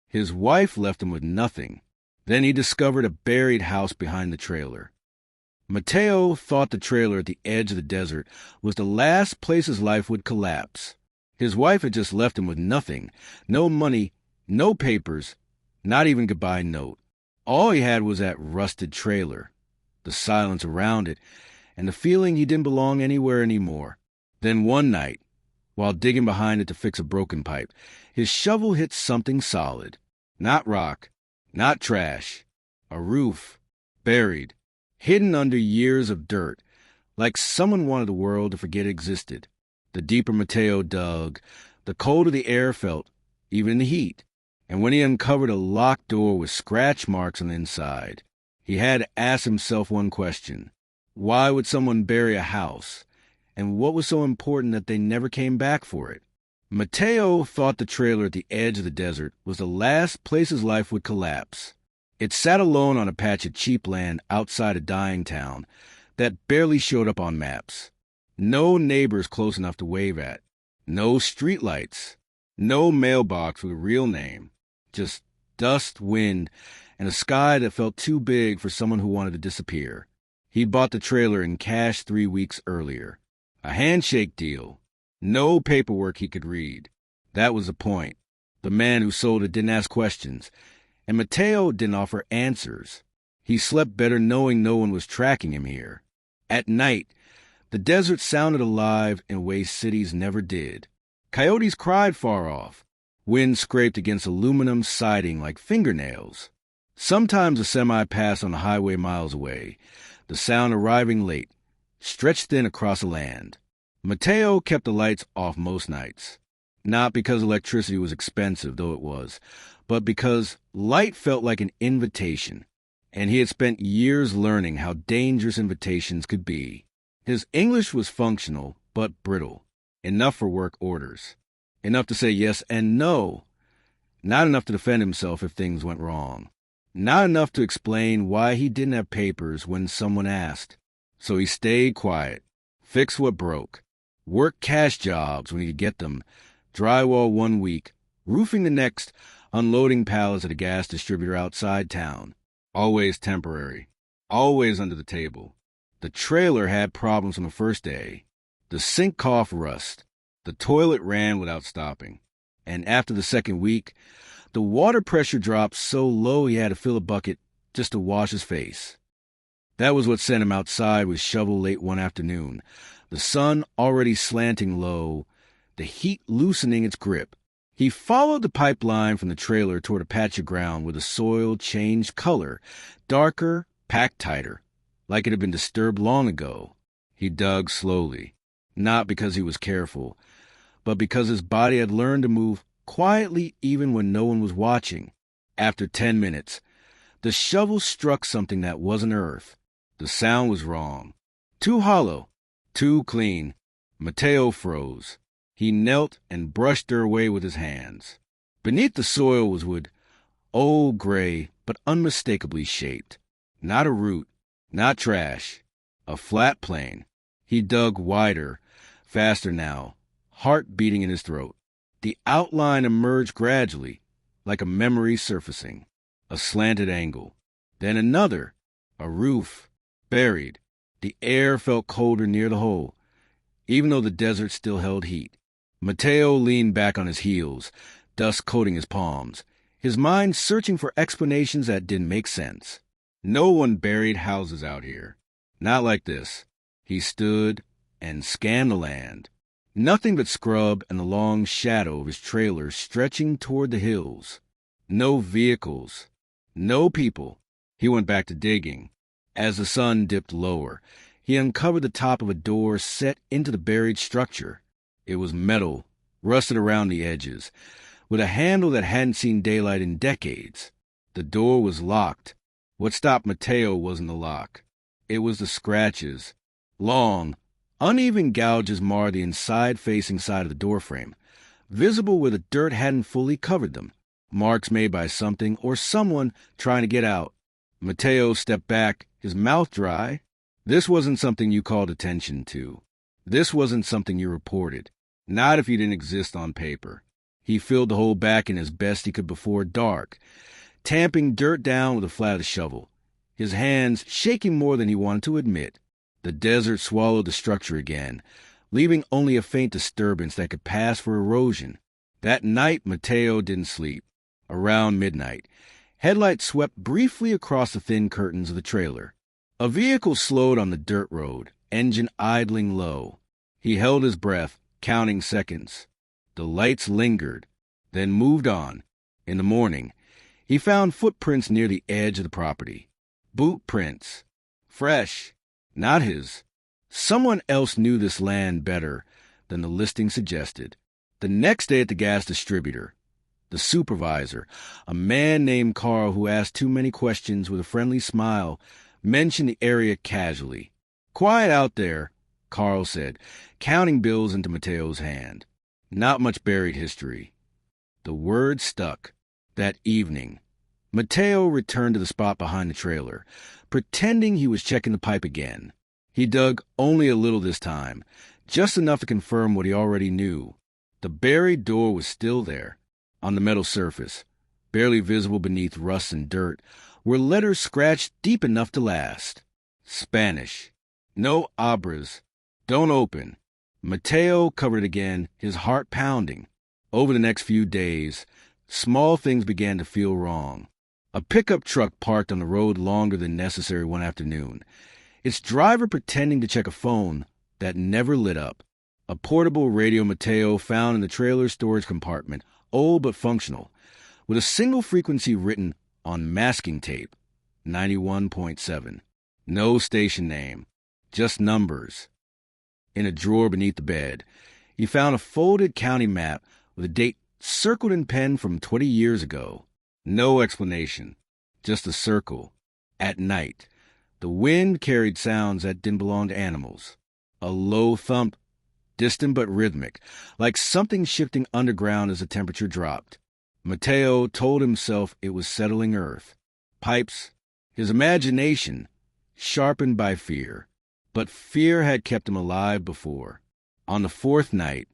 His wife left him with nothing. Then he discovered a buried house behind the trailer. Mateo thought the trailer at the edge of the desert was the last place his life would collapse. His wife had just left him with nothing, no money, no papers, not even a goodbye note. All he had was that rusted trailer, the silence around it, and the feeling he didn't belong anywhere anymore. Then one night, while digging behind it to fix a broken pipe, his shovel hit something solid. Not rock, not trash. A roof, buried, hidden under years of dirt, like someone wanted the world to forget it existed. The deeper Mateo dug, the colder the air felt, even in the heat. And when he uncovered a locked door with scratch marks on the inside, he had to ask himself one question. Why would someone bury a house? And what was so important that they never came back for it? Mateo thought the trailer at the edge of the desert was the last place his life would collapse. It sat alone on a patch of cheap land outside a dying town that barely showed up on maps. No neighbors close enough to wave at. No streetlights. No mailbox with a real name. Just dust, wind, and a sky that felt too big for someone who wanted to disappear. He'd bought the trailer in cash 3 weeks earlier. A handshake deal. No paperwork he could read. That was the point. The man who sold it didn't ask questions, and Mateo didn't offer answers. He slept better knowing no one was tracking him here. At night, the desert sounded alive in ways cities never did. Coyotes cried far off. Wind scraped against aluminum siding like fingernails. Sometimes a semi passed on the highway miles away, the sound arriving late, stretched thin across the land. Mateo kept the lights off most nights. Not because electricity was expensive, though it was, but because light felt like an invitation, and he had spent years learning how dangerous invitations could be. His English was functional, but brittle. Enough for work orders. Enough to say yes and no. Not enough to defend himself if things went wrong. Not enough to explain why he didn't have papers when someone asked. So he stayed quiet, fixed what broke, worked cash jobs when he could get them, drywall 1 week, roofing the next, unloading pallets at a gas distributor outside town. Always temporary. Always under the table. The trailer had problems on the first day. The sink coughed rust. The toilet ran without stopping. And after the second week, the water pressure dropped so low he had to fill a bucket just to wash his face. That was what sent him outside with shovel late one afternoon, the sun already slanting low, the heat loosening its grip. He followed the pipeline from the trailer toward a patch of ground where the soil changed color, darker, packed tighter, like it had been disturbed long ago. He dug slowly, not because he was careful, but because his body had learned to move quietly even when no one was watching. After 10 minutes, the shovel struck something that wasn't earth. The sound was wrong. Too hollow, too clean. Mateo froze. He knelt and brushed her away with his hands. Beneath the soil was wood, old gray but unmistakably shaped. Not a root, not trash. A flat plane. He dug wider, faster now, heart beating in his throat. The outline emerged gradually, like a memory surfacing. A slanted angle. Then another. A roof. Buried. The air felt colder near the hole, even though the desert still held heat. Mateo leaned back on his heels, dust coating his palms, his mind searching for explanations that didn't make sense. No one buried houses out here. Not like this. He stood and scanned the land. Nothing but scrub and the long shadow of his trailer stretching toward the hills. No vehicles. No people. He went back to digging. As the sun dipped lower, he uncovered the top of a door set into the buried structure. It was metal, rusted around the edges, with a handle that hadn't seen daylight in decades. The door was locked. What stopped Mateo wasn't the lock. It was the scratches. Long, uneven gouges marred the inside-facing side of the doorframe, visible where the dirt hadn't fully covered them. Marks made by something or someone trying to get out. Mateo stepped back, his mouth dry. This wasn't something you called attention to. This wasn't something you reported. Not if you didn't exist on paper. He filled the hole back in as best he could before dark, tamping dirt down with the flat of the shovel, his hands shaking more than he wanted to admit. The desert swallowed the structure again, leaving only a faint disturbance that could pass for erosion. That night, Mateo didn't sleep. Around midnight, headlights swept briefly across the thin curtains of the trailer. A vehicle slowed on the dirt road, engine idling low. He held his breath, counting seconds. The lights lingered, then moved on. In the morning, he found footprints near the edge of the property. Boot prints. Fresh. Not his. Someone else knew this land better than the listing suggested. The next day at the gas distributor, the supervisor, a man named Carl who asked too many questions with a friendly smile, mentioned the area casually. "Quiet out there," Carl said, counting bills into Mateo's hand. Not much buried history. The word stuck. That evening, Mateo returned to the spot behind the trailer, pretending he was checking the pipe again. He dug only a little this time, just enough to confirm what he already knew. The buried door was still there. On the metal surface, barely visible beneath rust and dirt, were letters scratched deep enough to last. Spanish. No abras. Don't open. Mateo covered it again, his heart pounding. Over the next few days, small things began to feel wrong. A pickup truck parked on the road longer than necessary one afternoon, its driver pretending to check a phone that never lit up. A portable radio Mateo found in the trailer's storage compartment, old but functional, with a single frequency written on masking tape, 91.7. No station name, just numbers. In a drawer beneath the bed, he found a folded county map with a date circled in pen from 20 years ago. No explanation, just a circle. At night, the wind carried sounds that didn't belong to animals. A low thump, distant but rhythmic, like something shifting underground as the temperature dropped. Mateo told himself it was settling earth. Pipes, his imagination, sharpened by fear. But fear had kept him alive before. On the fourth night,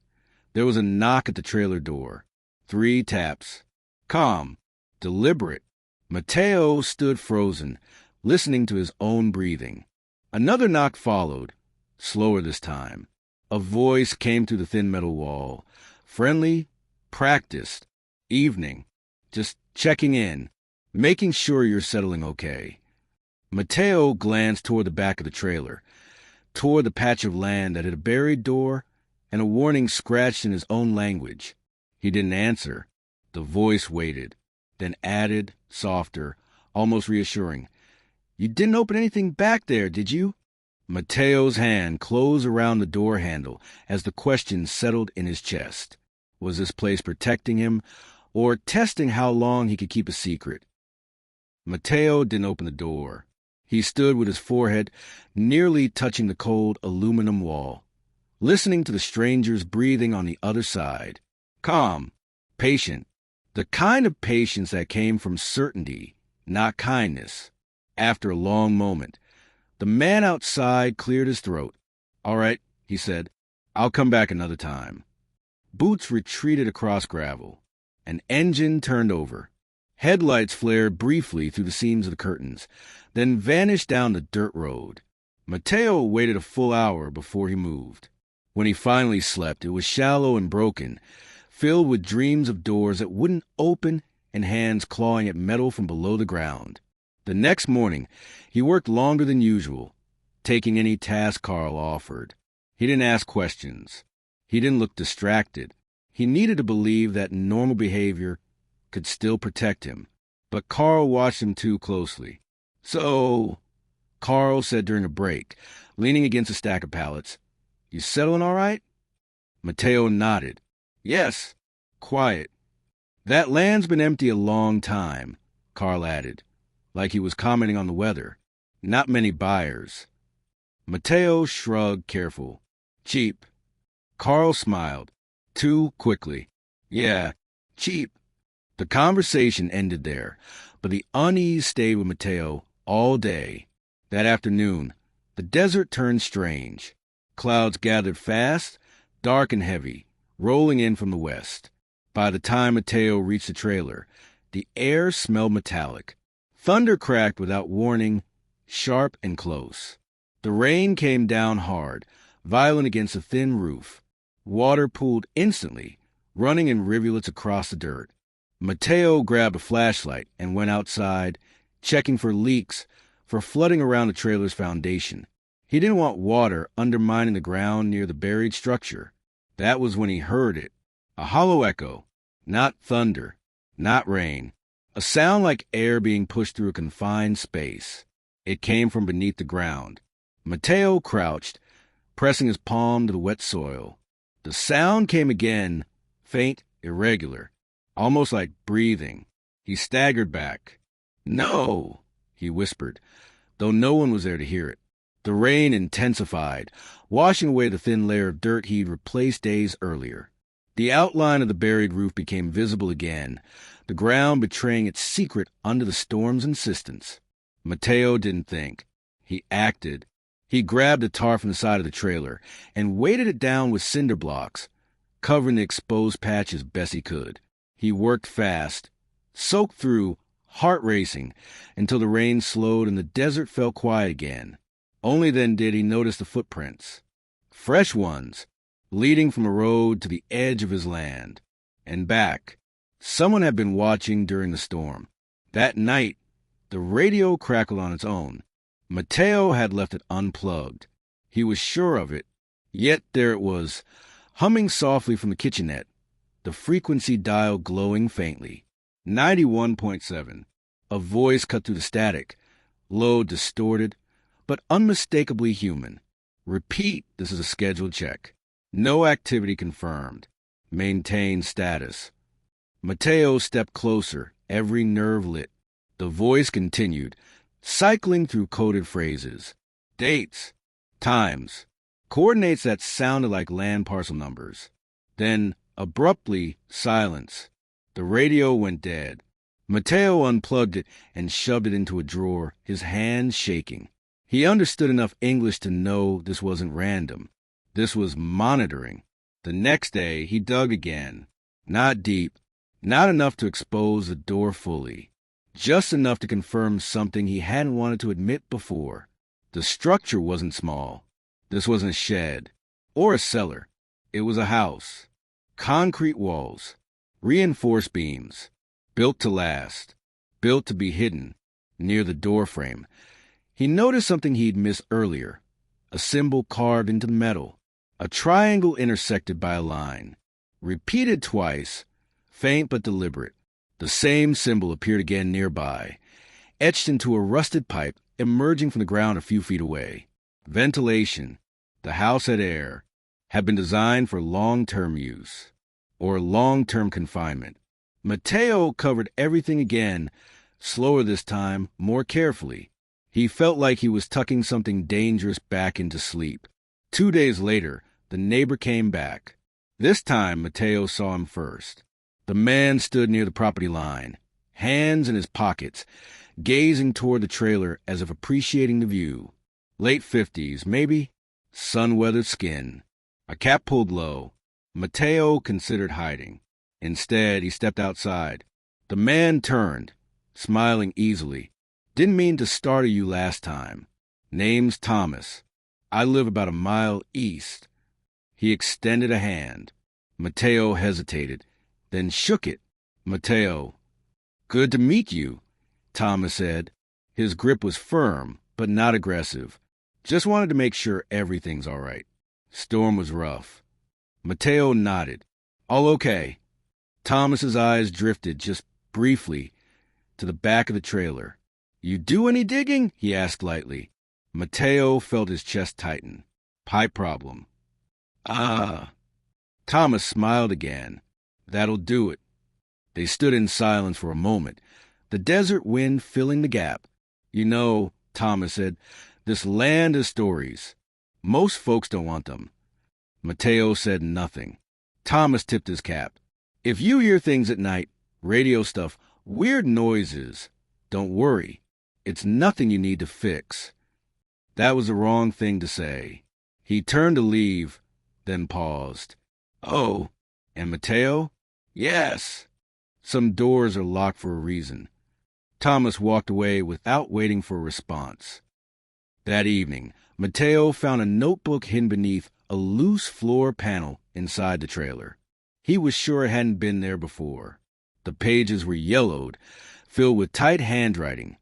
there was a knock at the trailer door. 3 taps. Calm, deliberate. Mateo stood frozen, listening to his own breathing. Another knock followed, slower this time. A voice came through the thin metal wall. Friendly, practiced. Evening. Just checking in, making sure you're settling okay. Mateo glanced toward the back of the trailer, toward the patch of land that had a buried door and a warning scratched in his own language. He didn't answer. The voice waited, then added, softer, almost reassuring. "You didn't open anything back there, did you?" Mateo's hand closed around the door handle as the question settled in his chest. Was this place protecting him or testing how long he could keep a secret? Mateo didn't open the door. He stood with his forehead nearly touching the cold aluminum wall, listening to the stranger's breathing on the other side. Calm, patient, the kind of patience that came from certainty, not kindness. After a long moment, the man outside cleared his throat. "All right," he said. "I'll come back another time." Boots retreated across gravel. An engine turned over. Headlights flared briefly through the seams of the curtains, then vanished down the dirt road. Mateo waited a full hour before he moved. When he finally slept, it was shallow and broken, filled with dreams of doors that wouldn't open and hands clawing at metal from below the ground. The next morning, he worked longer than usual, taking any task Carl offered. He didn't ask questions. He didn't look distracted. He needed to believe that normal behavior could still protect him. But Carl watched him too closely. "So," Carl said during a break, leaning against a stack of pallets, "you settling all right?" Mateo nodded. "Yes. Quiet." "That land's been empty a long time," Carl added, like he was commenting on the weather. "Not many buyers." Mateo shrugged, careful. "Cheap." Carl smiled. Too quickly. "Yeah, cheap." The conversation ended there, but the unease stayed with Mateo all day. That afternoon, the desert turned strange. Clouds gathered fast, dark and heavy, rolling in from the west. By the time Mateo reached the trailer, the air smelled metallic. Thunder cracked without warning, sharp and close. The rain came down hard, violent against a thin roof. Water pooled instantly, running in rivulets across the dirt. Mateo grabbed a flashlight and went outside, checking for leaks, for flooding around the trailer's foundation. He didn't want water undermining the ground near the buried structure. That was when he heard it. A hollow echo, not thunder, not rain. A sound like air being pushed through a confined space. It came from beneath the ground. Mateo crouched, pressing his palm to the wet soil. The sound came again, faint, irregular, almost like breathing. He staggered back. "No," he whispered, though no one was there to hear it. The rain intensified, washing away the thin layer of dirt he'd replaced days earlier. The outline of the buried roof became visible again, the ground betraying its secret under the storm's insistence. Mateo didn't think. He acted. He grabbed a tar from the side of the trailer and weighted it down with cinder blocks, covering the exposed patch as best he could. He worked fast, soaked through, heart racing, until the rain slowed and the desert felt quiet again. Only then did he notice the footprints. Fresh ones, leading from a road to the edge of his land. And back. Someone had been watching during the storm. That night, the radio crackled on its own. Mateo had left it unplugged. He was sure of it. Yet there it was, humming softly from the kitchenette, the frequency dial glowing faintly. 91.7. A voice cut through the static, low, distorted, but unmistakably human. "Repeat, this is a scheduled check. No activity confirmed. Maintain status." Mateo stepped closer, every nerve lit. The voice continued, cycling through coded phrases. Dates, times, coordinates that sounded like land parcel numbers. Then, abruptly, silence. The radio went dead. Mateo unplugged it and shoved it into a drawer, his hands shaking. He understood enough English to know this wasn't random. This was monitoring. The next day, he dug again. Not deep, not enough to expose the door fully. Just enough to confirm something he hadn't wanted to admit before. The structure wasn't small. This wasn't a shed or a cellar. It was a house. Concrete walls, reinforced beams, built to last, built to be hidden near the doorframe. He noticed something he'd missed earlier, a symbol carved into the metal, a triangle intersected by a line. Repeated twice, faint but deliberate, the same symbol appeared again nearby, etched into a rusted pipe emerging from the ground a few feet away. Ventilation, the house had air, had been designed for long-term use, or long-term confinement. Mateo covered everything again, slower this time, more carefully. He felt like he was tucking something dangerous back into sleep. 2 days later, the neighbor came back. This time, Mateo saw him first. The man stood near the property line, hands in his pockets, gazing toward the trailer as if appreciating the view. Late 50s, maybe. Sun-weathered skin. A cap pulled low. Mateo considered hiding. Instead, he stepped outside. The man turned, smiling easily. "Didn't mean to startle you last time. Name's Thomas. I live about a mile east." He extended a hand. Mateo hesitated, then shook it. "Mateo." "Good to meet you," Thomas said. His grip was firm, but not aggressive. "Just wanted to make sure everything's all right. Storm was rough." Mateo nodded. "All okay." Thomas's eyes drifted, just briefly, to the back of the trailer. "You do any digging?" he asked lightly. Mateo felt his chest tighten. "Pipe problem." "Ah." Thomas smiled again. "That'll do it." They stood in silence for a moment, the desert wind filling the gap. "You know," Thomas said, "this land is stories. Most folks don't want them." Mateo said nothing. Thomas tipped his cap. "If you hear things at night, radio stuff, weird noises, don't worry. It's nothing you need to fix." That was the wrong thing to say. He turned to leave, then paused. "Oh, and Mateo?" Yes. Some doors are locked for a reason. Thomas walked away without waiting for a response. That evening, Mateo found a notebook hidden beneath a loose floor panel inside the trailer. He was sure it hadn't been there before. The pages were yellowed, filled with tight handwriting,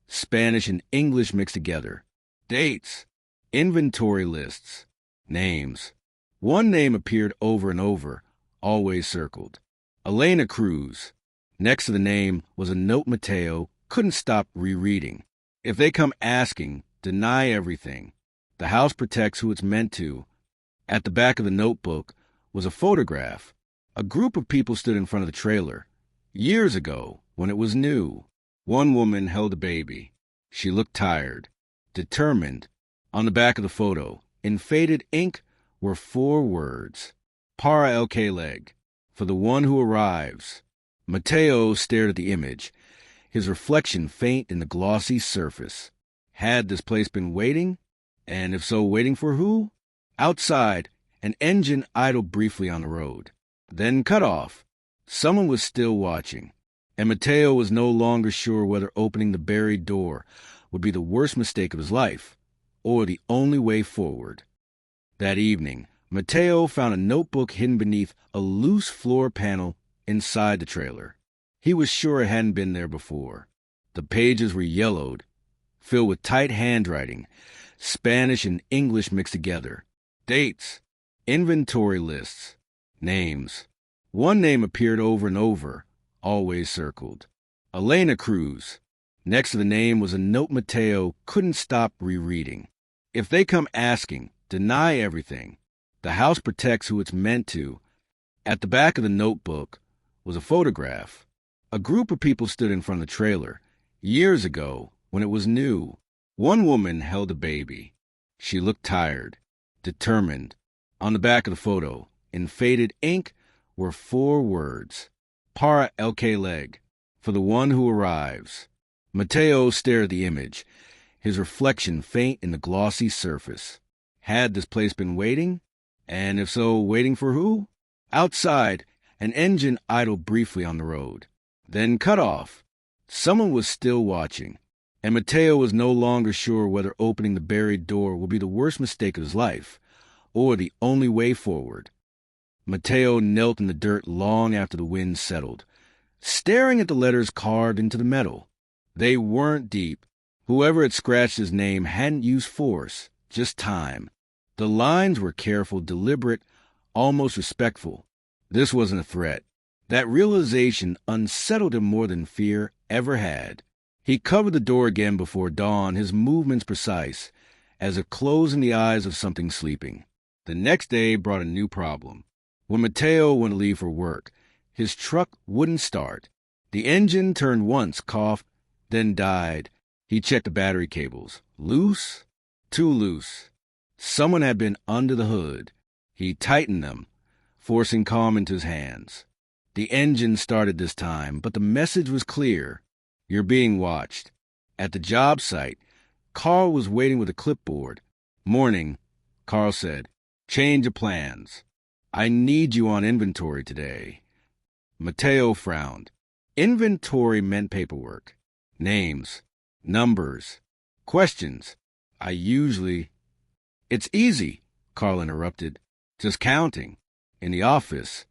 Spanish and English mixed together. Dates, inventory lists, names. One name appeared over and over, always circled. Elena Cruz. Next to the name was a note Mateo couldn't stop rereading. If they come asking, deny everything. The house protects who it's meant to. At the back of the notebook was a photograph. A group of people stood in front of the trailer. Years ago, when it was new. One woman held a baby. She looked tired, determined. On the back of the photo, in faded ink, were 4 words. Para el que leg, for the one who arrives. Mateo stared at the image, his reflection faint in the glossy surface. Had this place been waiting? And if so, waiting for who? Outside, an engine idled briefly on the road, then cut off. Someone was still watching, and Mateo was no longer sure whether opening the buried door would be the worst mistake of his life, or the only way forward. That evening, Mateo found a notebook hidden beneath a loose floor panel inside the trailer. He was sure it hadn't been there before. The pages were yellowed, filled with tight handwriting, Spanish and English mixed together. Dates, inventory lists, names. One name appeared over and over, always circled. Elena Cruz. Next to the name was a note Mateo couldn't stop rereading. If they come asking, deny everything. The house protects who it's meant to. At the back of the notebook was a photograph. A group of people stood in front of the trailer. Years ago, when it was new. One woman held a baby. She looked tired, determined. On the back of the photo, in faded ink, were 4 words. Para el que leg, for the one who arrives. Mateo stared at the image, his reflection faint in the glossy surface. Had this place been waiting? And if so, waiting for who? Outside, an engine idled briefly on the road, then cut off. Someone was still watching, and Mateo was no longer sure whether opening the buried door would be the worst mistake of his life, or the only way forward. Mateo knelt in the dirt long after the wind settled, staring at the letters carved into the metal. They weren't deep. Whoever had scratched his name hadn't used force, just time. The lines were careful, deliberate, almost respectful. This wasn't a threat. That realization unsettled him more than fear ever had. He covered the door again before dawn, his movements precise, as if closing the eyes of something sleeping. The next day brought a new problem. When Mateo went to leave for work, his truck wouldn't start. The engine turned once, coughed, then died. He checked the battery cables. Loose? Too loose. Someone had been under the hood. He tightened them, forcing calm into his hands. The engine started this time, but the message was clear. You're being watched. At the job site, Carl was waiting with a clipboard. Morning, Carl said. Change of plans. I need you on inventory today. Mateo frowned. Inventory meant paperwork. Names. Numbers. Questions. It's easy, Carl interrupted. Just counting. In the office.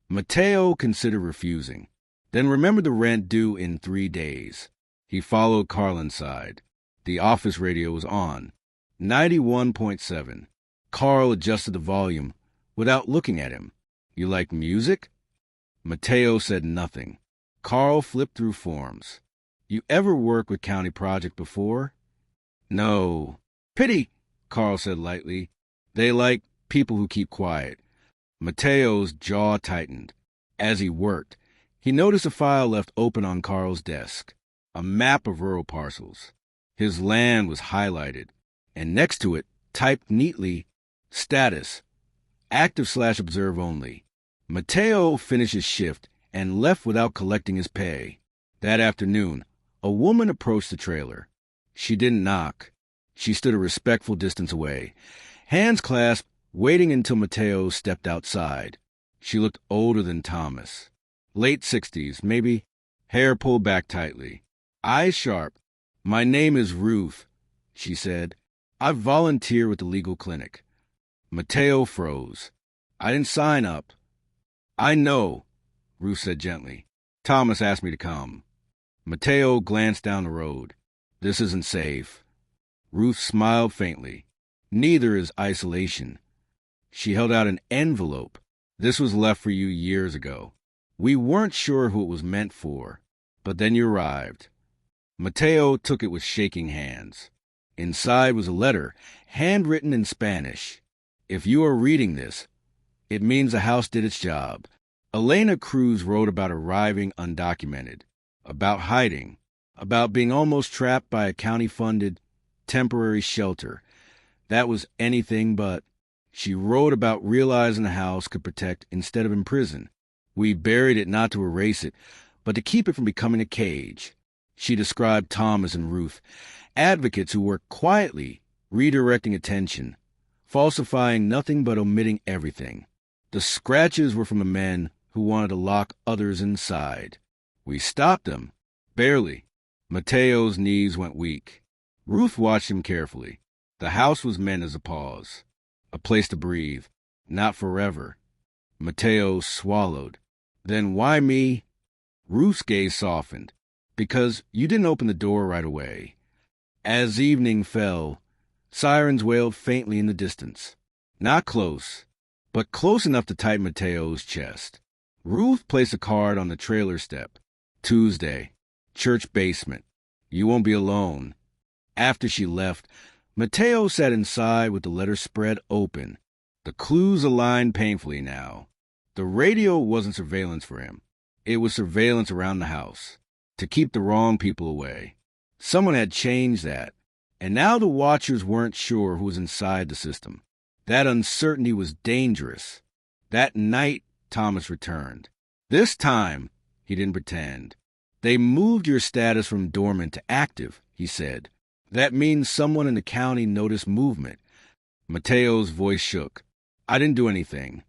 Mateo considered refusing, then remembered the rent due in 3 days. He followed Carl inside. The office radio was on. 91.7. Carl adjusted the volume without looking at him. You like music? Mateo said nothing. Carl flipped through forms. You ever worked with county project before? No. Pity, Carl said lightly. They like people who keep quiet. Mateo's jaw tightened. As he worked, he noticed a file left open on Carl's desk, a map of rural parcels. His land was highlighted, and next to it, typed neatly, status, active/observe only. Mateo finished his shift and left without collecting his pay. That afternoon, a woman approached the trailer. She didn't knock. She stood a respectful distance away, hands clasped, waiting until Mateo stepped outside. She looked older than Thomas. Late 60s, maybe. Hair pulled back tightly. Eyes sharp. "My name is Ruth," she said. "I volunteer with the legal clinic." Mateo froze. "I didn't sign up." "I know," Ruth said gently. "Thomas asked me to come." Mateo glanced down the road. "This isn't safe." Ruth smiled faintly. "Neither is isolation." She held out an envelope. "This was left for you years ago. We weren't sure who it was meant for, but then you arrived." Mateo took it with shaking hands. Inside was a letter, handwritten in Spanish. "If you are reading this, it means the house did its job." Elena Cruz wrote about arriving undocumented, about hiding, about being almost trapped by a county-funded temporary shelter. That was anything but. She wrote about realizing the house could protect instead of imprison. "We buried it not to erase it, but to keep it from becoming a cage." She described Thomas and Ruth, advocates who worked quietly, redirecting attention, falsifying nothing but omitting everything. The scratches were from the men who wanted to lock others inside. "We stopped them." "Barely." Mateo's knees went weak. Ruth watched him carefully. The house was meant as a pause, a place to breathe, not forever. Mateo swallowed. "Then why me?" Ruth's gaze softened. "Because you didn't open the door right away." As evening fell, sirens wailed faintly in the distance. Not close, but close enough to tighten Mateo's chest. Ruth placed a card on the trailer step. "Tuesday, church basement. You won't be alone." After she left, Mateo sat inside with the letter spread open. The clues aligned painfully now. The radio wasn't surveillance for him. It was surveillance around the house, to keep the wrong people away. Someone had changed that, and now the watchers weren't sure who was inside the system. That uncertainty was dangerous. That night, Thomas returned. This time, he didn't pretend. "They moved your status from dormant to active," he said. "That means someone in the county noticed movement." Mateo's voice shook. "I didn't do anything."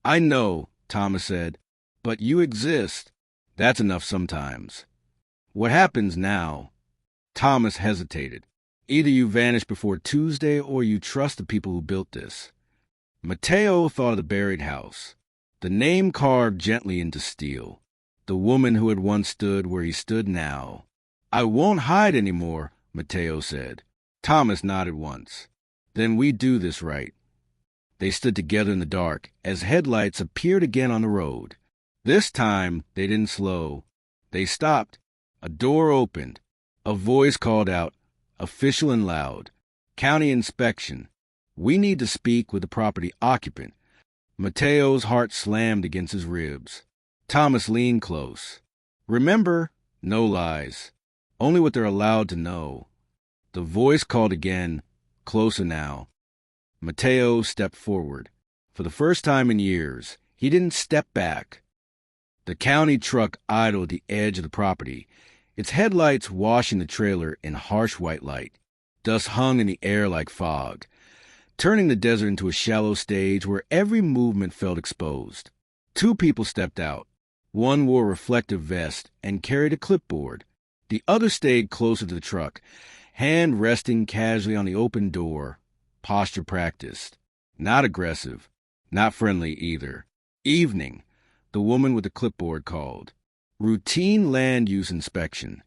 "I know," Thomas said, "but you exist. That's enough sometimes." "What happens now?" Thomas hesitated. "Either you vanish before Tuesday or you trust the people who built this." Mateo thought of the buried house, the name carved gently into steel, the woman who had once stood where he stood now. "I won't hide anymore," Mateo said. Thomas nodded once. "Then we do this right." They stood together in the dark as headlights appeared again on the road. This time, they didn't slow. They stopped. A door opened. A voice called out, official and loud, "County inspection. We need to speak with the property occupant." Mateo's heart slammed against his ribs. Thomas leaned close. "Remember, no lies. Only what they're allowed to know." The voice called again, closer now. Mateo stepped forward. For the first time in years, he didn't step back. The county truck idled at the edge of the property, its headlights washing the trailer in harsh white light. Dust hung in the air like fog, turning the desert into a shallow stage where every movement felt exposed. Two people stepped out. One wore a reflective vest and carried a clipboard. The other stayed closer to the truck, hand resting casually on the open door, posture practiced. Not aggressive, not friendly either. "Evening," the woman with the clipboard called. "Routine land use inspection."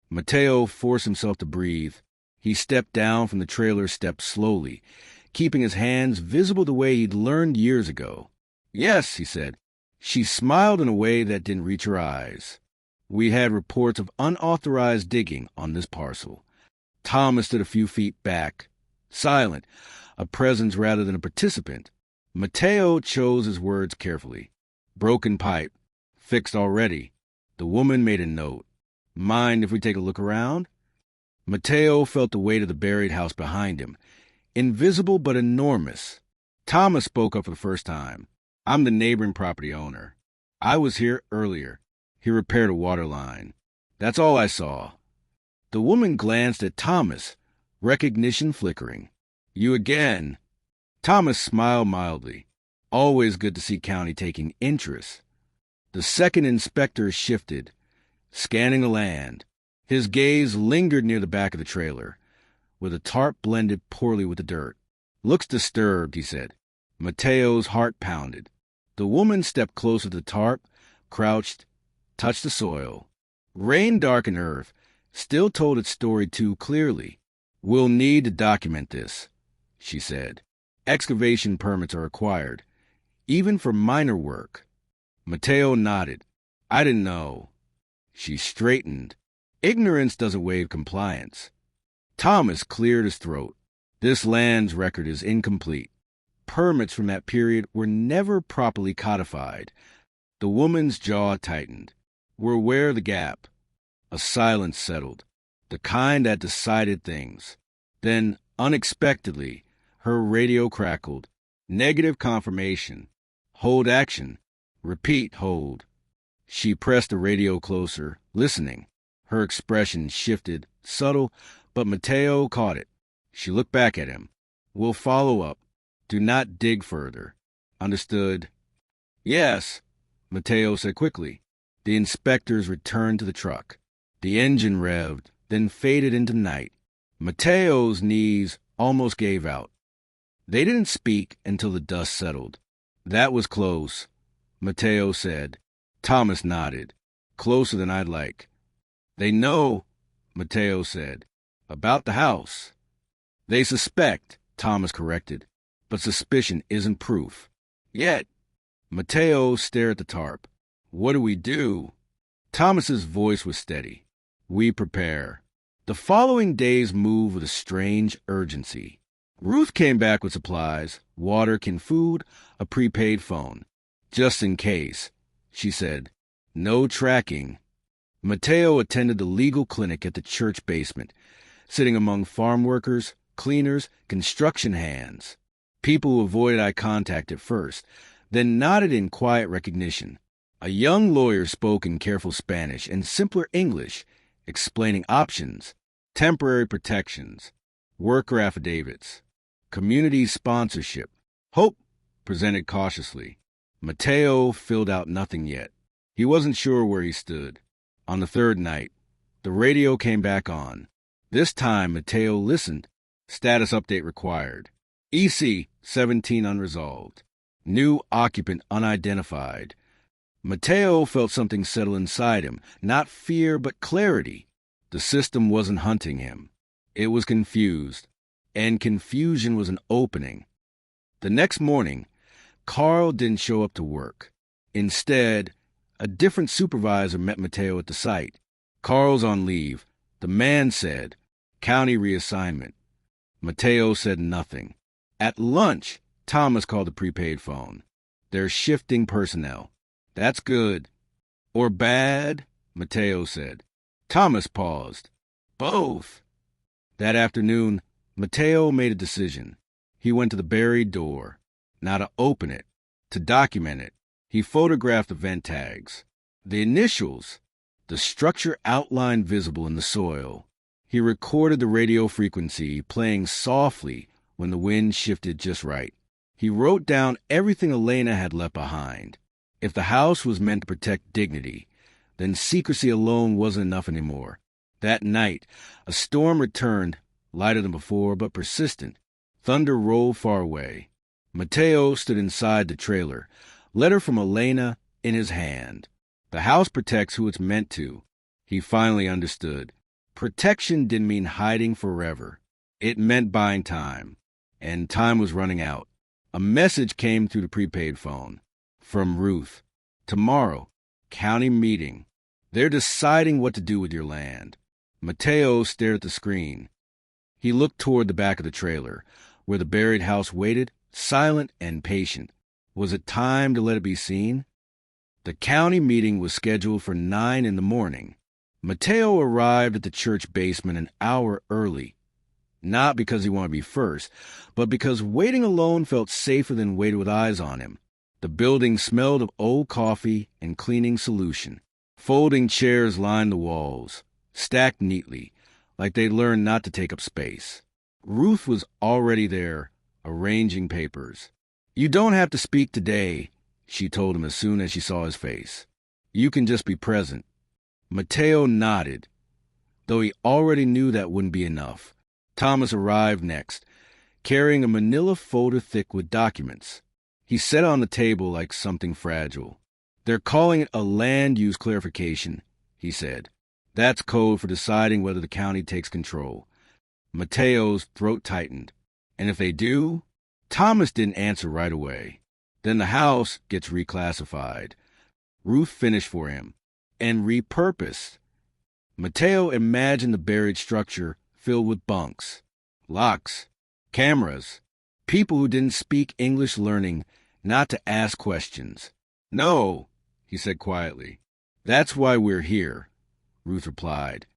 Mateo forced himself to breathe. He stepped down from the trailer step slowly, keeping his hands visible the way he'd learned years ago. "Yes," he said. She smiled in a way that didn't reach her eyes. "We had reports of unauthorized digging on this parcel." Thomas stood a few feet back, silent, a presence rather than a participant. Mateo chose his words carefully. "Broken pipe. Fixed already." The woman made a note. "Mind if we take a look around?" Mateo felt the weight of the buried house behind him, invisible but enormous. Thomas spoke up for the first time. "I'm the neighboring property owner. I was here earlier." He repaired a water line. "That's all I saw." The woman glanced at Thomas, recognition flickering. "You again." Thomas smiled mildly. Always good to see county taking interest. The second inspector shifted, scanning the land. His gaze lingered near the back of the trailer, where the tarp blended poorly with the dirt. "Looks disturbed," he said. Mateo's heart pounded. The woman stepped closer to the tarp, crouched, touched the soil. Rain-darkened earth still told its story too clearly. "We'll need to document this," she said. "Excavation permits are required, even for minor work." Mateo nodded. "I didn't know." She straightened. "Ignorance doesn't waive compliance." Thomas cleared his throat. "This land's record is incomplete. Permits from that period were never properly codified." The woman's jaw tightened. "We're aware of the gap." A silence settled, the kind that decided things. Then, unexpectedly, her radio crackled. "Negative confirmation. Hold action. Repeat, hold." She pressed the radio closer, listening. Her expression shifted, subtle, but Mateo caught it. She looked back at him. "We'll follow up. Do not dig further." "Understood." "Yes," Mateo said quickly. The inspectors returned to the truck. The engine revved, then faded into night. Mateo's knees almost gave out. They didn't speak until the dust settled. "That was close," Mateo said. Thomas nodded. "Closer than I'd like." "They know," Mateo said, "about the house." "They suspect," Thomas corrected. "But suspicion isn't proof. Yet." Mateo stared at the tarp. "What do we do?" Thomas's voice was steady. "We prepare." The following days moved with a strange urgency. Ruth came back with supplies, water, canned food, a prepaid phone. "Just in case," she said. "No tracking." Mateo attended the legal clinic at the church basement, sitting among farm workers, cleaners, construction hands. People who avoided eye contact at first, then nodded in quiet recognition. A young lawyer spoke in careful Spanish and simpler English, explaining options, temporary protections, worker affidavits, community sponsorship. Hope presented cautiously. Mateo filled out nothing yet. He wasn't sure where he stood. On the third night, the radio came back on. This time, Mateo listened. Status update required. EC 17 unresolved. New occupant unidentified. Mateo felt something settle inside him, not fear but clarity. The system wasn't hunting him. It was confused, and confusion was an opening. The next morning, Carl didn't show up to work. Instead, a different supervisor met Mateo at the site. "Carl's on leave," the man said. "County reassignment." Mateo said nothing. At lunch, Thomas called the prepaid phone. "They're shifting personnel." "That's good." "Or bad," Mateo said. Thomas paused. "Both." That afternoon, Mateo made a decision. He went to the buried door, not to open it, to document it. He photographed the vent tags, the initials, the structure outline visible in the soil. He recorded the radio frequency playing softly when the wind shifted just right. He wrote down everything Elena had left behind. If the house was meant to protect dignity, then secrecy alone wasn't enough anymore. That night, a storm returned, lighter than before, but persistent. Thunder rolled far away. Mateo stood inside the trailer, letter from Elena in his hand. The house protects who it's meant to. He finally understood. Protection didn't mean hiding forever. It meant buying time. And time was running out. A message came through the prepaid phone. From Ruth. "Tomorrow. County meeting. They're deciding what to do with your land." Mateo stared at the screen. He looked toward the back of the trailer, where the buried house waited, silent and patient. Was it time to let it be seen? The county meeting was scheduled for 9 in the morning. Mateo arrived at the church basement an hour early. Not because he wanted to be first, but because waiting alone felt safer than waiting with eyes on him. The building smelled of old coffee and cleaning solution. Folding chairs lined the walls, stacked neatly, like they'd learned not to take up space. Ruth was already there, arranging papers. "You don't have to speak today," she told him as soon as she saw his face. You can just be present. Mateo nodded, though he already knew that wouldn't be enough. Thomas arrived next, carrying a manila folder thick with documents. He set it on the table like something fragile. They're calling it a land use clarification, he said. That's code for deciding whether the county takes control. Mateo's throat tightened. And if they do? Thomas didn't answer right away. Then the house gets reclassified. Ruth finished for him. And repurposed. Mateo imagined the buried structure filled with bunks, locks, cameras, people who didn't speak English learning not to ask questions. No, he said quietly. That's why we're here, Ruth replied.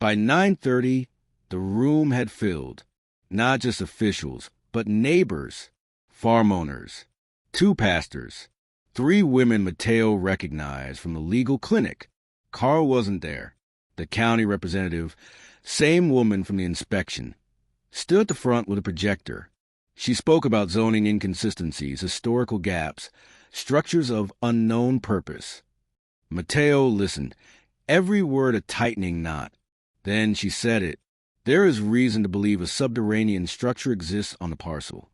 By 9:30, the room had filled, not just officials, but neighbors, farm owners, 2 pastors, 3 women Mateo recognized from the legal clinic. Carl wasn't there. The county representative, same woman from the inspection, stood at the front with a projector. She spoke about zoning inconsistencies, historical gaps, structures of unknown purpose. Mateo listened, every word a tightening knot. Then she said it. There is reason to believe a subterranean structure exists on the parcel.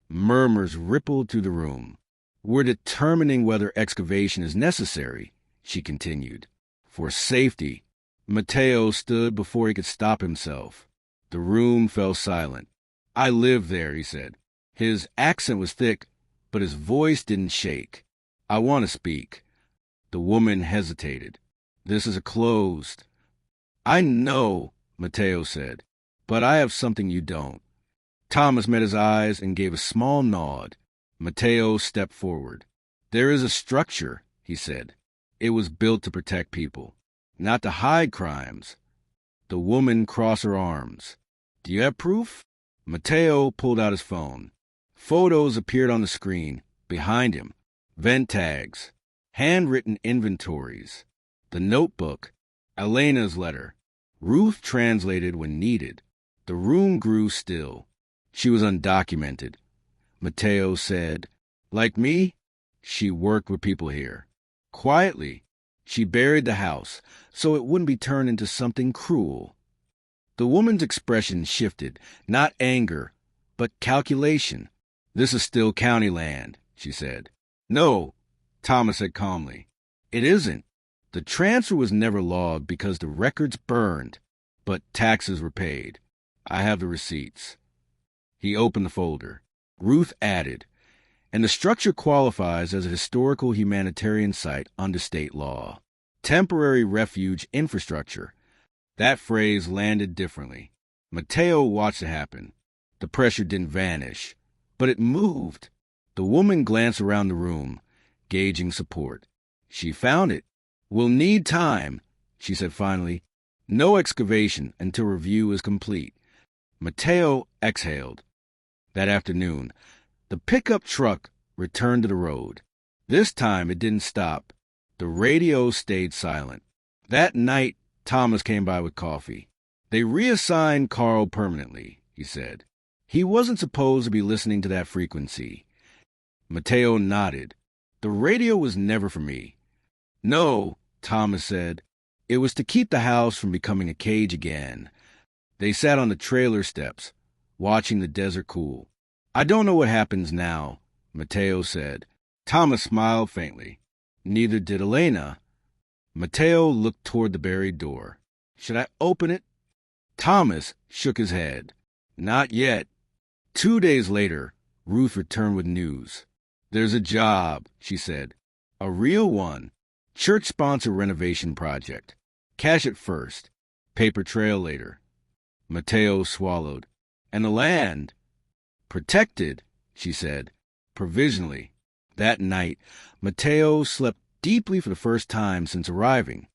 Murmurs rippled through the room. We're determining whether excavation is necessary, she continued. For safety. Mateo stood before he could stop himself. The room fell silent. I live there, he said. His accent was thick, but his voice didn't shake. I want to speak. The woman hesitated. This is a closed. I know, Mateo said, but I have something you don't. Thomas met his eyes and gave a small nod. Mateo stepped forward. There is a structure, he said. It was built to protect people, not to hide crimes. The woman crossed her arms. Do you have proof? Mateo pulled out his phone. Photos appeared on the screen, behind him. Vent tags, handwritten inventories, the notebook, Elena's letter. Ruth translated when needed. The room grew still. She was undocumented. Mateo said, like me, she worked with people here. Quietly, she buried the house so it wouldn't be turned into something cruel. The woman's expression shifted, not anger, but calculation. This is still county land, she said. No, Thomas said calmly. It isn't. The transfer was never logged because the records burned, but taxes were paid. I have the receipts. He opened the folder. Ruth added, and the structure qualifies as a historical humanitarian site under state law. Temporary refuge infrastructure. That phrase landed differently. Mateo watched it happen. The pressure didn't vanish, but it moved. The woman glanced around the room, gauging support. She found it. We'll need time, she said finally. No excavation until review is complete. Mateo exhaled. That afternoon, the pickup truck returned to the road. This time it didn't stop. The radio stayed silent. That night, Thomas came by with coffee. They reassigned Carl permanently, he said. He wasn't supposed to be listening to that frequency. Mateo nodded. The radio was never for me. No, Thomas said. It was to keep the house from becoming a cage again. They sat on the trailer steps, watching the desert cool. I don't know what happens now, Mateo said. Thomas smiled faintly. Neither did Elena. Mateo looked toward the buried door. Should I open it? Thomas shook his head. Not yet. 2 days later, Ruth returned with news. There's a job, she said. A real one. Church-sponsored renovation project. Cash it first. Paper trail later. Mateo swallowed. And the land? Protected, she said, provisionally. That night, Mateo slept deeply for the first time since arriving.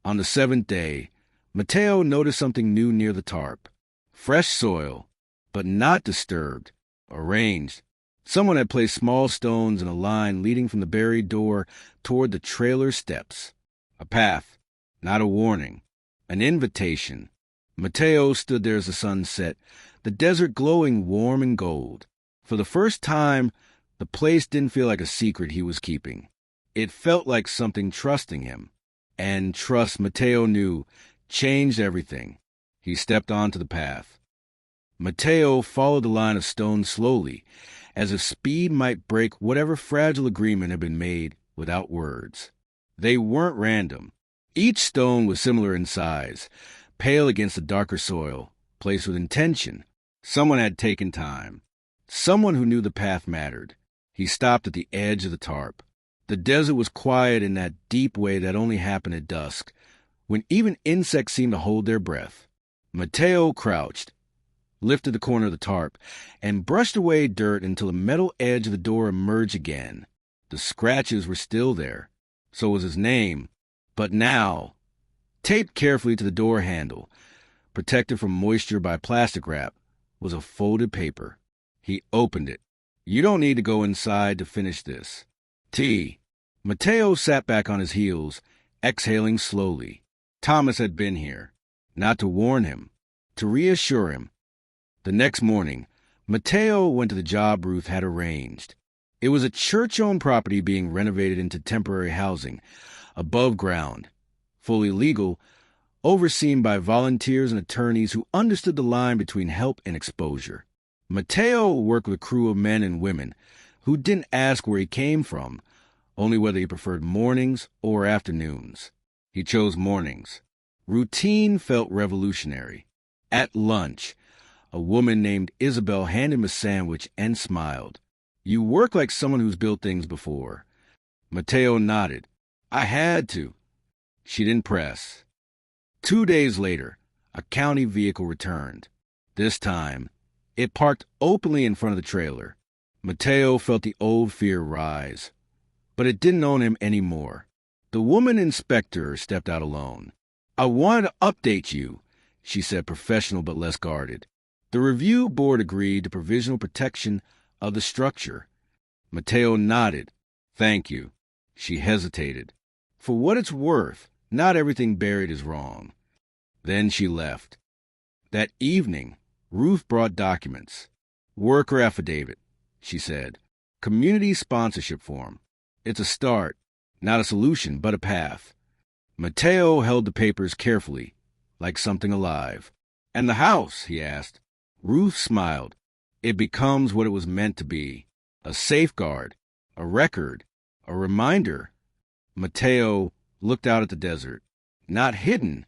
On the 7th day, Mateo noticed something new near the tarp. Fresh soil, but not disturbed, arranged. Someone had placed small stones in a line leading from the buried door toward the trailer steps. A path, not a warning, an invitation. Mateo stood there as the sun set, the desert glowing warm and gold. For the first time, the place didn't feel like a secret he was keeping. It felt like something trusting him. And trust, Mateo knew, changed everything. He stepped onto the path. Mateo followed the line of stones slowly, as if speed might break whatever fragile agreement had been made without words. They weren't random. Each stone was similar in size, pale against the darker soil, placed with intention. Someone had taken time. Someone who knew the path mattered. He stopped at the edge of the tarp. The desert was quiet in that deep way that only happened at dusk, when even insects seemed to hold their breath. Mateo crouched, lifted the corner of the tarp, and brushed away dirt until the metal edge of the door emerged again. The scratches were still there. So was his name. But now, taped carefully to the door handle, protected from moisture by plastic wrap, was a folded paper. He opened it. You don't need to go inside to finish this. T. Mateo sat back on his heels, exhaling slowly. Thomas had been here, not to warn him, to reassure him. The next morning, Mateo went to the job Ruth had arranged. It was a church-owned property being renovated into temporary housing, above ground, fully legal, overseen by volunteers and attorneys who understood the line between help and exposure. Mateo worked with a crew of men and women who didn't ask where he came from, only whether he preferred mornings or afternoons. He chose mornings. Routine felt revolutionary. At lunch, a woman named Isabel handed him a sandwich and smiled. You work like someone who's built things before. Mateo nodded. I had to. She didn't press. 2 days later, a county vehicle returned. This time, it parked openly in front of the trailer. Mateo felt the old fear rise, but it didn't own him anymore. The woman inspector stepped out alone. I wanted to update you, she said, professional but less guarded. The review board agreed to provisional protection of the structure. Mateo nodded. Thank you. She hesitated. For what it's worth, not everything buried is wrong. Then she left. That evening, Ruth brought documents. Worker affidavit, she said. Community sponsorship form. It's a start, not a solution, but a path. Mateo held the papers carefully, like something alive. And the house, he asked. Ruth smiled. It becomes what it was meant to be. A safeguard, a record, a reminder. Mateo looked out at the desert. Not hidden,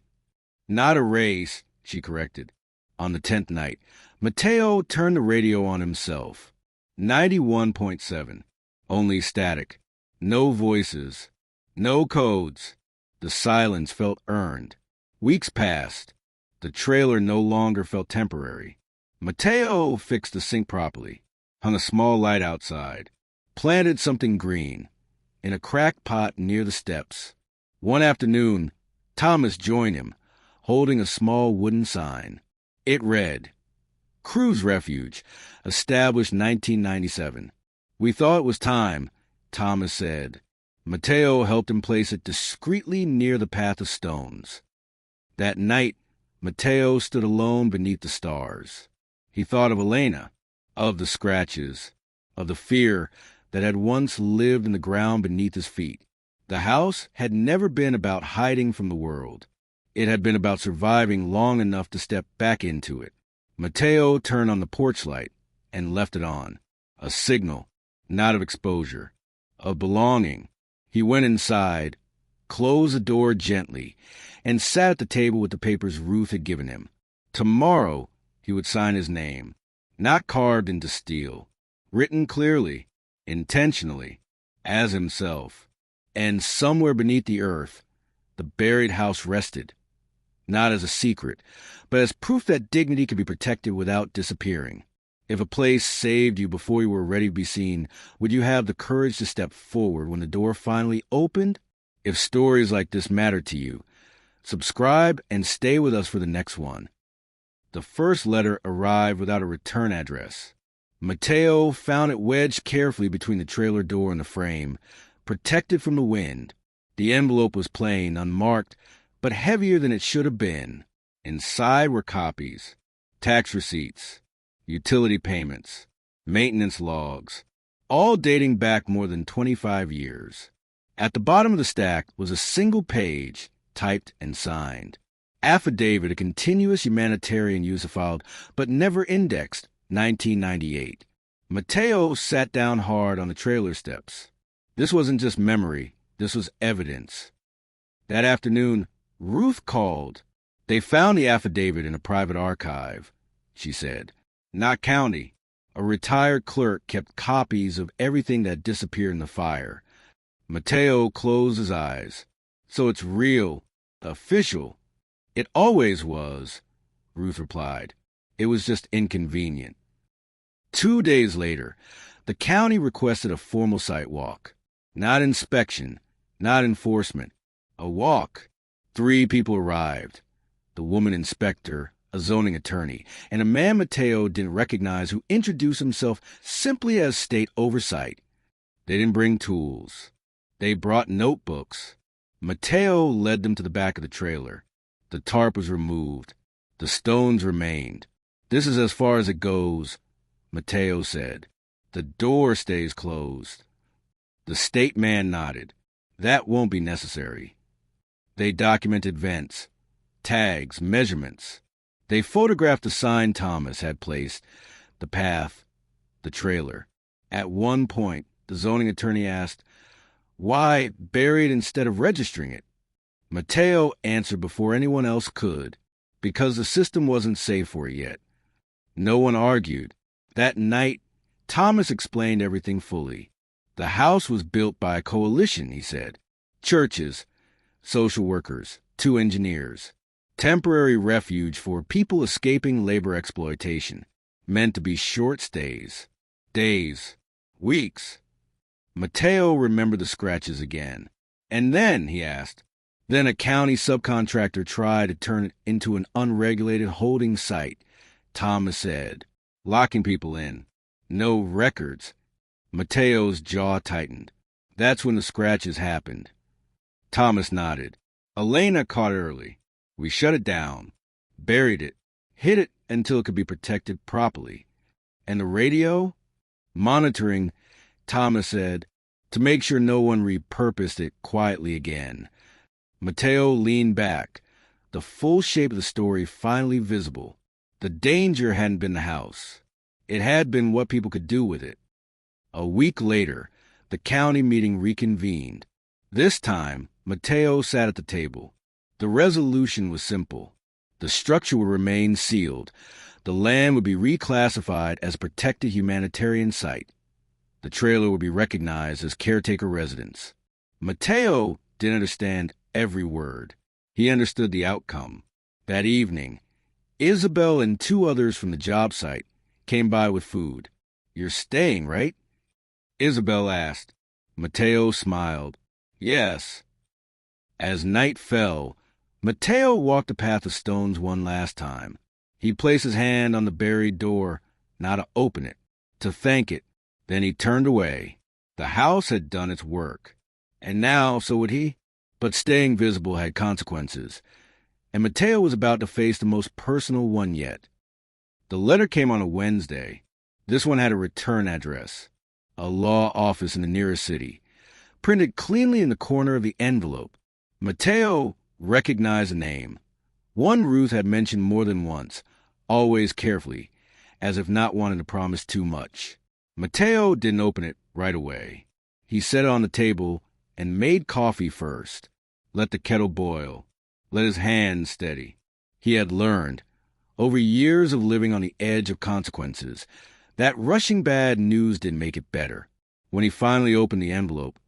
not erased, she corrected. On the 10th night, Mateo turned the radio on himself. 91.7. Only static. No voices. No codes. The silence felt earned. Weeks passed. The trailer no longer felt temporary. Mateo fixed the sink properly, hung a small light outside, planted something green in a cracked pot near the steps. One afternoon, Thomas joined him, holding a small wooden sign. It read, Cruise Refuge, established 1997. We thought it was time, Thomas said. Mateo helped him place it discreetly near the path of stones. That night, Mateo stood alone beneath the stars. He thought of Elena, of the scratches, of the fear that had once lived in the ground beneath his feet. The house had never been about hiding from the world. It had been about surviving long enough to step back into it. Mateo turned on the porch light and left it on. A signal, not of exposure, of belonging. He went inside, closed the door gently, and sat at the table with the papers Ruth had given him. Tomorrow, he would sign his name, not carved into steel, written clearly, intentionally, as himself. And somewhere beneath the earth, the buried house rested, not as a secret, but as proof that dignity could be protected without disappearing. If a place saved you before you were ready to be seen, would you have the courage to step forward when the door finally opened? If stories like this matter to you, subscribe and stay with us for the next one. The first letter arrived without a return address. Mateo found it wedged carefully between the trailer door and the frame, protected from the wind. The envelope was plain, unmarked, but heavier than it should have been. Inside were copies, tax receipts, utility payments, maintenance logs, all dating back more than 25 years. At the bottom of the stack was a single page, typed and signed. Affidavit, a continuous humanitarian user filed, but never indexed, 1998. Mateo sat down hard on the trailer steps. This wasn't just memory, this was evidence. That afternoon, Ruth called. They found the affidavit in a private archive, she said. Not county. A retired clerk kept copies of everything that disappeared in the fire. Mateo closed his eyes. So it's real, official. It always was, Ruth replied. It was just inconvenient. 2 days later, the county requested a formal site walk. Not inspection, not enforcement. A walk. 3 people arrived. The woman inspector, a zoning attorney, and a man Mateo didn't recognize who introduced himself simply as state oversight. They didn't bring tools. They brought notebooks. Mateo led them to the back of the trailer. The tarp was removed. The stones remained. This is as far as it goes, Mateo said. The door stays closed. The state man nodded. That won't be necessary. They documented vents, tags, measurements. They photographed the sign Thomas had placed, the path, the trailer. At one point, the zoning attorney asked, "Why buried instead of registering it?" Mateo answered before anyone else could, because the system wasn't safe for it yet. No one argued. That night, Thomas explained everything fully. The house was built by a coalition, he said. Churches, social workers, 2 engineers. Temporary refuge for people escaping labor exploitation. Meant to be short stays. Days. Weeks. Mateo remembered the scratches again. And then, he asked, then a county subcontractor tried to turn it into an unregulated holding site, Thomas said, locking people in. No records. Mateo's jaw tightened. That's when the scratches happened. Thomas nodded. Elena caught it early. We shut it down, buried it, hid it until it could be protected properly. And the radio? Monitoring, Thomas said, to make sure no one repurposed it quietly again. Mateo leaned back, the full shape of the story finally visible. The danger hadn't been the house. It had been what people could do with it. A week later, the county meeting reconvened. This time, Mateo sat at the table. The resolution was simple. The structure would remain sealed. The land would be reclassified as a protected humanitarian site. The trailer would be recognized as caretaker residence. Mateo didn't understand every word. He understood the outcome. That evening, Isabel and 2 others from the job site came by with food. You're staying, right? Isabel asked. Mateo smiled. Yes. As night fell, Mateo walked the path of stones one last time. He placed his hand on the buried door, not to open it, to thank it. Then he turned away. The house had done its work. And now, so would he. But staying visible had consequences. And Mateo was about to face the most personal one yet. The letter came on a Wednesday. This one had a return address, a law office in the nearest city, printed cleanly in the corner of the envelope. Mateo recognized the name. One Ruth had mentioned more than once, always carefully, as if not wanting to promise too much. Mateo didn't open it right away. He set it on the table and made coffee first. Let the kettle boil. Let his hands steady. He had learned, over years of living on the edge of consequences, that rushing bad news didn't make it better. When he finally opened the envelope,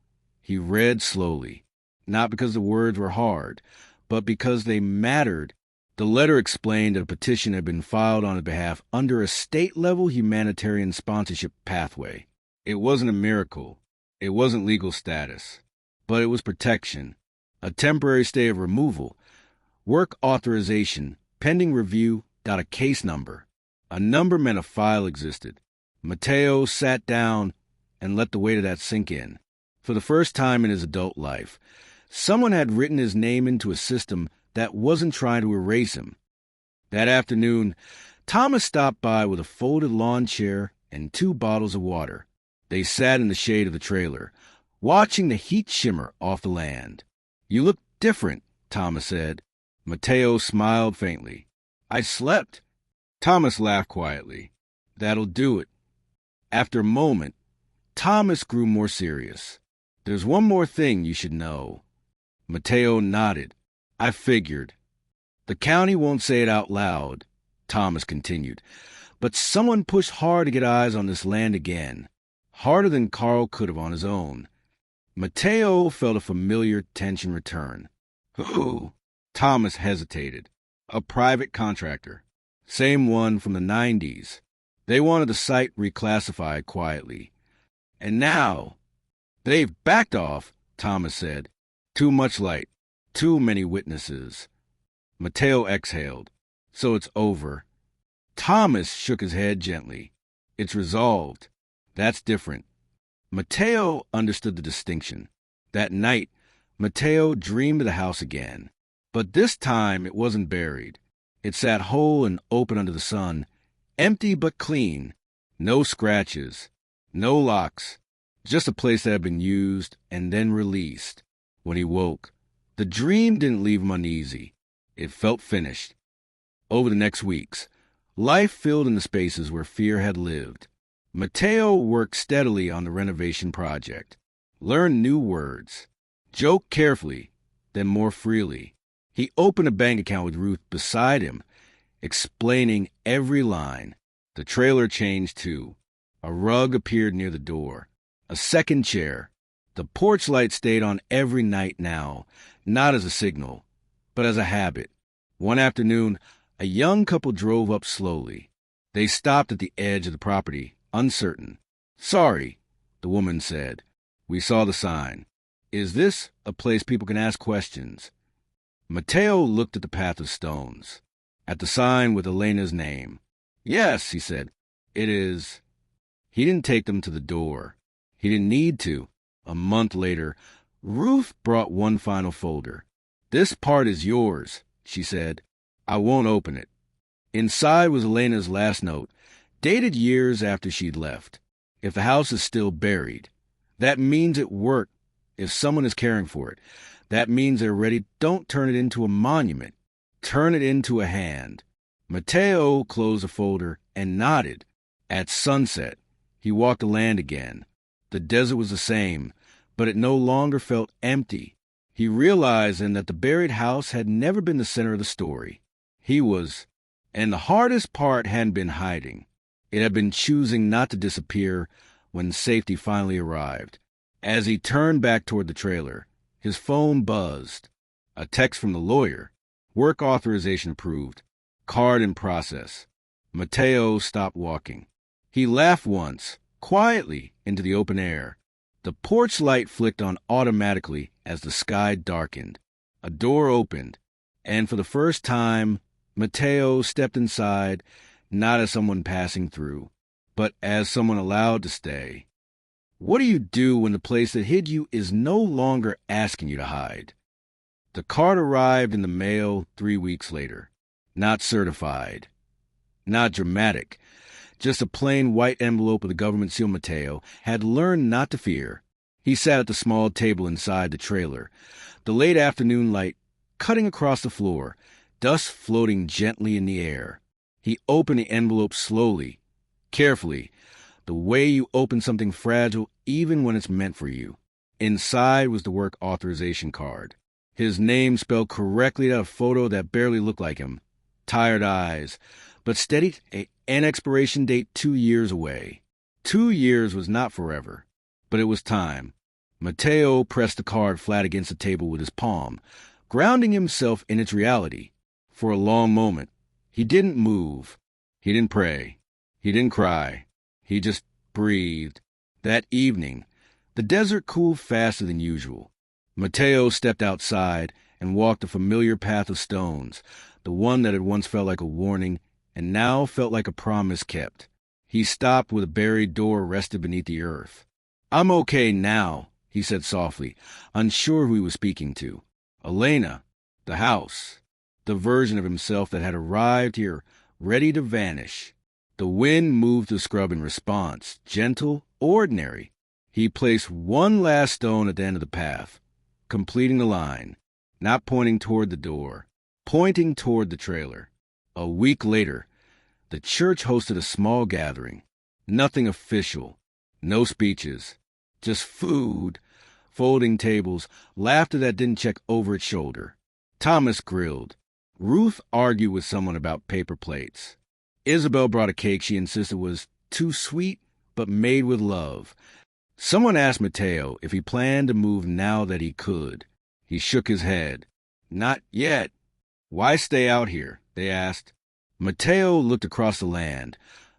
he read slowly, not because the words were hard, but because they mattered. The letter explained that a petition had been filed on his behalf under a state-level humanitarian sponsorship pathway. It wasn't a miracle. It wasn't legal status. But it was protection, a temporary stay of removal, work authorization, pending review, got a case number. A number meant a file existed. Mateo sat down and let the weight of that sink in. For the first time in his adult life, someone had written his name into a system that wasn't trying to erase him. That afternoon, Thomas stopped by with a folded lawn chair and 2 bottles of water. They sat in the shade of the trailer, watching the heat shimmer off the land. "You look different," Thomas said. Mateo smiled faintly. "I slept." Thomas laughed quietly. "That'll do it." After a moment, Thomas grew more serious. "There's one more thing you should know." Mateo nodded. "I figured." "The county won't say it out loud," Thomas continued, "but someone pushed hard to get eyes on this land again. Harder than Carl could have on his own." Mateo felt a familiar tension return. "Who?" Thomas hesitated. "A private contractor. Same one from the 90s. They wanted the site reclassified quietly. And now, they've backed off," Thomas said. "Too much light. Too many witnesses." Mateo exhaled. "So it's over." Thomas shook his head gently. "It's resolved. That's different." Mateo understood the distinction. That night, Mateo dreamed of the house again. But this time it wasn't buried. It sat whole and open under the sun, empty but clean. No scratches, no locks, just a place that had been used and then released. When he woke, the dream didn't leave him uneasy. It felt finished. Over the next weeks, life filled in the spaces where fear had lived. Mateo worked steadily on the renovation project, learned new words, joked carefully, then more freely. He opened a bank account with Ruth beside him, explaining every line. The trailer changed too. A rug appeared near the door. A second chair. The porch light stayed on every night now, not as a signal, but as a habit. One afternoon, a young couple drove up slowly. They stopped at the edge of the property, uncertain. "Sorry," the woman said. "We saw the sign. Is this a place people can ask questions?" Mateo looked at the path of stones, at the sign with Elena's name. "Yes," he said. "It is." He didn't take them to the door. He didn't need to. A month later, Ruth brought one final folder. "This part is yours," she said. "I won't open it." Inside was Elena's last note, dated years after she'd left. "If the house is still buried, that means it worked. If someone is caring for it, that means they're ready. Don't turn it into a monument. Turn it into a hand." Mateo closed the folder and nodded. At sunset, he walked the land again. The desert was the same, but it no longer felt empty. He realized then that the buried house had never been the center of the story. He was, and the hardest part hadn't been hiding. It had been choosing not to disappear when safety finally arrived. As he turned back toward the trailer, his phone buzzed. A text from the lawyer. Work authorization approved. Card in process. Mateo stopped walking. He laughed once, quietly, into the open air. The porch light flicked on automatically as the sky darkened. A door opened, and for the first time, Mateo stepped inside, not as someone passing through, but as someone allowed to stay. What do you do when the place that hid you is no longer asking you to hide? The card arrived in the mail 3 weeks later. Not certified. Not dramatic. Just a plain white envelope with a government seal. Mateo had learned not to fear. He sat at the small table inside the trailer, the late afternoon light cutting across the floor, dust floating gently in the air. He opened the envelope slowly, carefully, the way you open something fragile even when it's meant for you. Inside was the work authorization card. His name spelled correctly on a photo that barely looked like him. Tired eyes, but steady, an expiration date 2 years away. 2 years was not forever, but it was time. Mateo pressed the card flat against the table with his palm, grounding himself in its reality. For a long moment, he didn't move. He didn't pray. He didn't cry. He just breathed. That evening, the desert cooled faster than usual. Mateo stepped outside and walked a familiar path of stones, the one that had once felt like a warning and now felt like a promise kept. He stopped with a buried door rested beneath the earth. "I'm okay now," he said softly, unsure who he was speaking to. Elena, the house, the version of himself that had arrived here, ready to vanish. The wind moved the scrub in response, gentle, ordinary. He placed one last stone at the end of the path, completing the line, not pointing toward the door, pointing toward the trailer. A week later, the church hosted a small gathering. Nothing official, no speeches, just food, folding tables, laughter that didn't check over its shoulder. Thomas grilled. Ruth argued with someone about paper plates. Isabel brought a cake she insisted was too sweet, but made with love. Someone asked Mateo if he planned to move now that he could. He shook his head. Not yet. Why stay out here? They asked. Mateo looked across the land,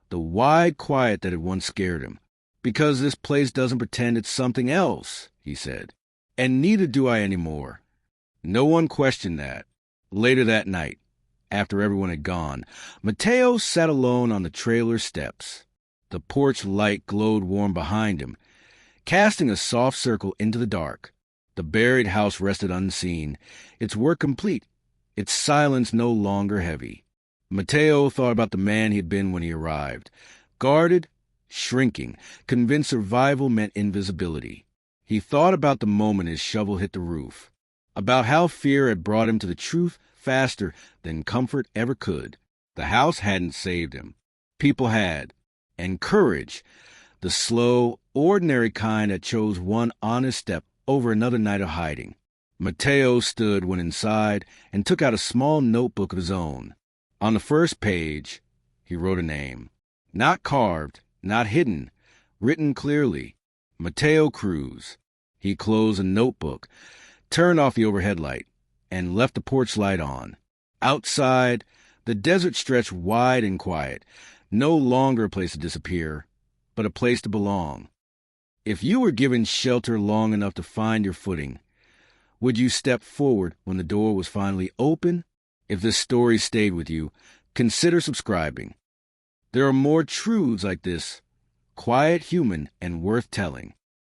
the wide quiet that had once scared him. Because this place doesn't pretend it's something else, he said. And neither do I anymore. No one questioned that. Later that night, after everyone had gone, Mateo sat alone on the trailer steps. The porch light glowed warm behind him, casting a soft circle into the dark. The buried house rested unseen, its work complete, its silence no longer heavy. Mateo thought about the man he had been when he arrived, guarded, shrinking, convinced survival meant invisibility. He thought about the moment his shovel hit the roof, about how fear had brought him to the truth faster than comfort ever could. The house hadn't saved him. People had. And courage, the slow, ordinary kind that chose one honest step over another night of hiding. Mateo went inside, and took out a small notebook of his own. On the first page, he wrote a name. Not carved, not hidden, written clearly. Mateo Cruz. He closed the notebook, turned off the overhead light, and left the porch light on. Outside, the desert stretched wide and quiet, no longer a place to disappear, but a place to belong. If you were given shelter long enough to find your footing, would you step forward when the door was finally open? If this story stayed with you, consider subscribing. There are more truths like this, quiet, human, and worth telling.